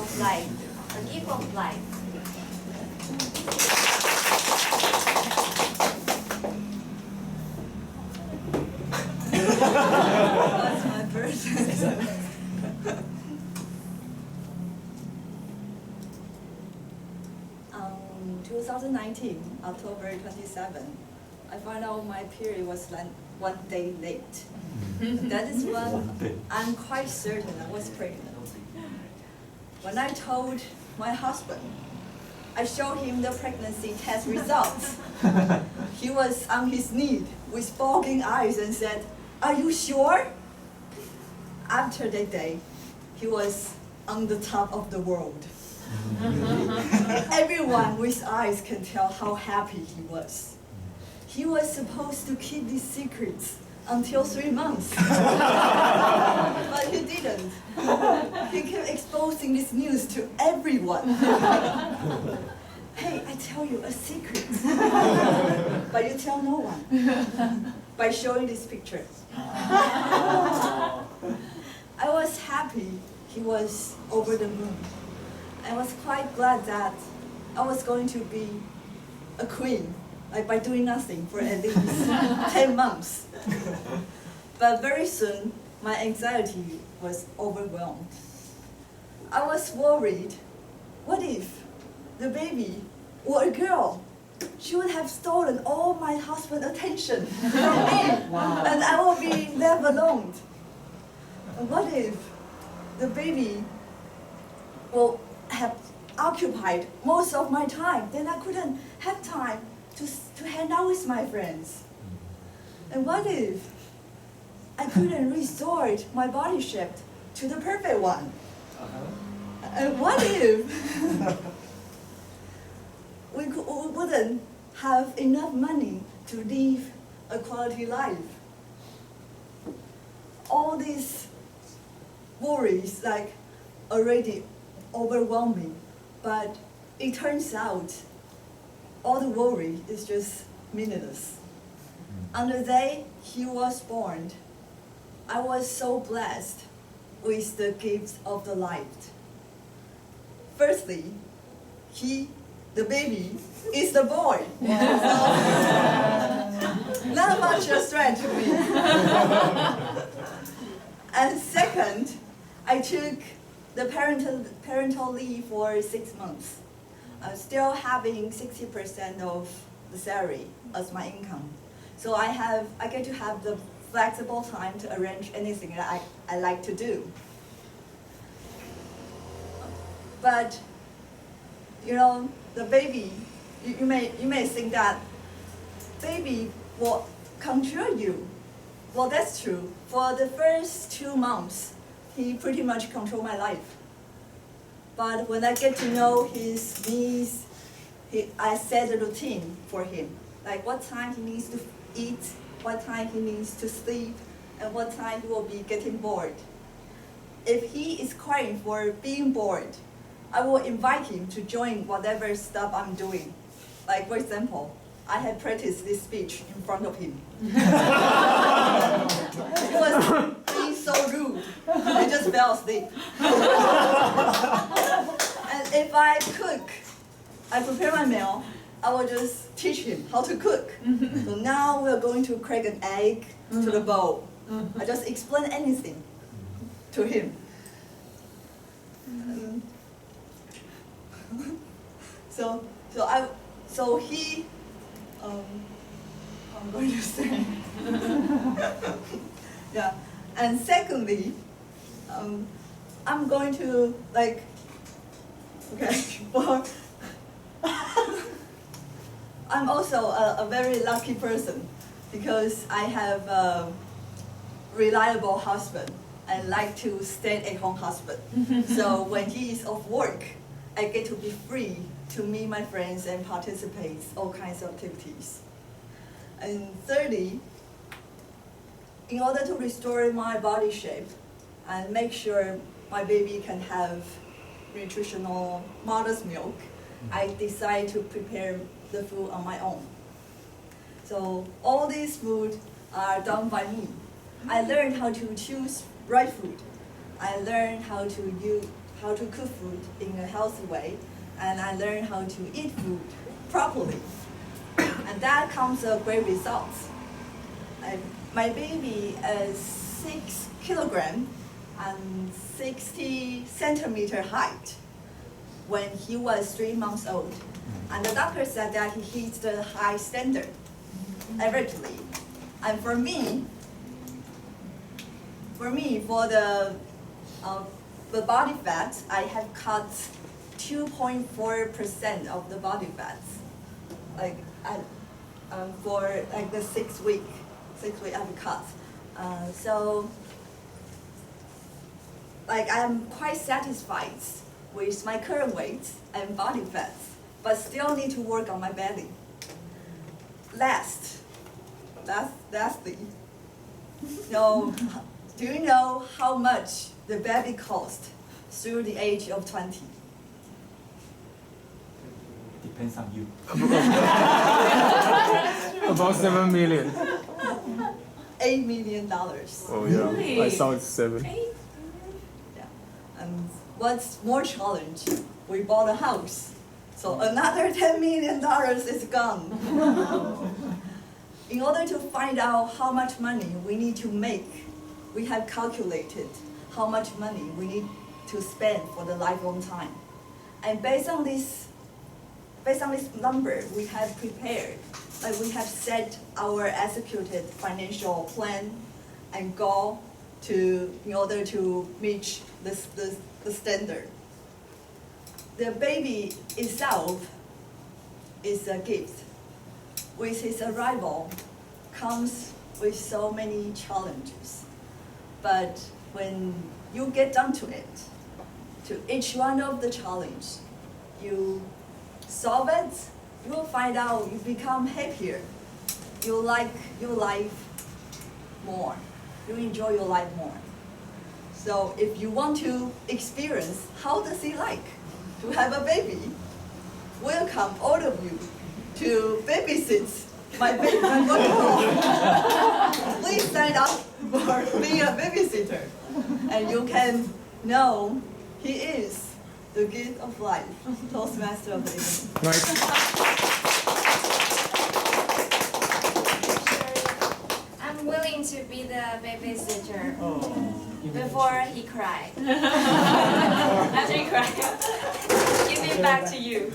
of life, a gift of life. That's my first. 2019, October 27, I found out my period was like 1 day late. That is when I'm quite certain I was pregnant. When I told my husband, I showed him the pregnancy test results. He was on his knee with bulging eyes and said, "Are you sure?" After that day, he was on the top of the world. Everyone with eyes can tell how happy he was. He was supposed to keep these secrets until 3 months. But he didn't. He kept exposing this news to everyone. "Hey, I tell you a secret." But you tell no one. By showing this picture. I was happy he was over the moon. I was quite glad that I was going to be a queen, like by doing nothing for at least 10 months. But very soon, my anxiety was overwhelmed. I was worried, what if the baby were a girl? She would have stolen all my husband's attention from me, and I will be left alone. And what if the baby will have occupied most of my time? Then I couldn't have time to hang out with my friends. And what if I couldn't resort my body shape to the perfect one? And what if we wouldn't have enough money to live a quality life? All these worries like already overwhelm me, but it turns out all the worry is just meaningless. On the day he was born, I was so blessed with the gift of the light. Firstly, the baby, is the boy. Not much a threat to me. And second, I took the parental leave for 6 months. I'm still having 60% of the salary as my income. So I get to have the flexible time to arrange anything that I like to do. But, you know, the baby, you may think that baby will control you. Well, that's true. For the first 2 months, he pretty much controlled my life. But when I get to know his needs, I set a routine for him. Like what time he needs to eat, what time he needs to sleep, and what time he will be getting bored. If he is crying for being bored, I will invite him to join whatever stuff I'm doing. Like for example, I had practiced this speech in front of him. He was being so rude. I just fell asleep. And if I cook, I prepare my meal, I will just teach him how to cook. So now we're going to crack an egg to the bowl. I just explain anything to him. So he, I'm going to say, yeah. And secondly, I'm going to like, okay, well, I'm also a very lucky person because I have a reliable husband. I like to stay-at-home husband. So when he is off work, I get to be free to meet my friends and participate in all kinds of activities. And thirdly, in order to restore my body shape and make sure my baby can have nutritional mother's milk, I decide to prepare the food on my own. So all these food are done by me. I learned how to choose right food. I learned how how to cook food in a healthy way, and I learned how to eat food properly. And that comes a great results. My baby is 6 kilograms and 60 centimeter height when he was 3 months old. And the doctor said that he hits the high standard averagely. And for me, for the body fat, I have cut 2.4% of the body fats, for like the 6 week I've cut. So I'm quite satisfied with my current weight and body fats, but still need to work on my belly. Lastly, do you know how much the baby cost through the age of 20? Depends on you. About 7 million. $8 million. Oh yeah, Really? I saw it's 7. Yeah. And what's more challenge? We bought a house, so another $10 million is gone. In order to find out how much money we need to make, we have calculated how much money we need to spend for the lifelong time. And based on this number, we have prepared, we have set our executed financial plan and goal in order to reach the standard. The baby itself is a gift. With his arrival comes with so many challenges. But when you get down to it, to each one of the challenges, you solve it, you will find out you become happier. You like your life more. You enjoy your life more. So if you want to experience how does it like to have a baby, welcome all of you to babysit my baby. Please sign up for being a babysitter, and you can know he is the gift of life, Toastmaster of the evening. Nice. I'm willing to be the babysitter before he cried. After he cried, give it back to you.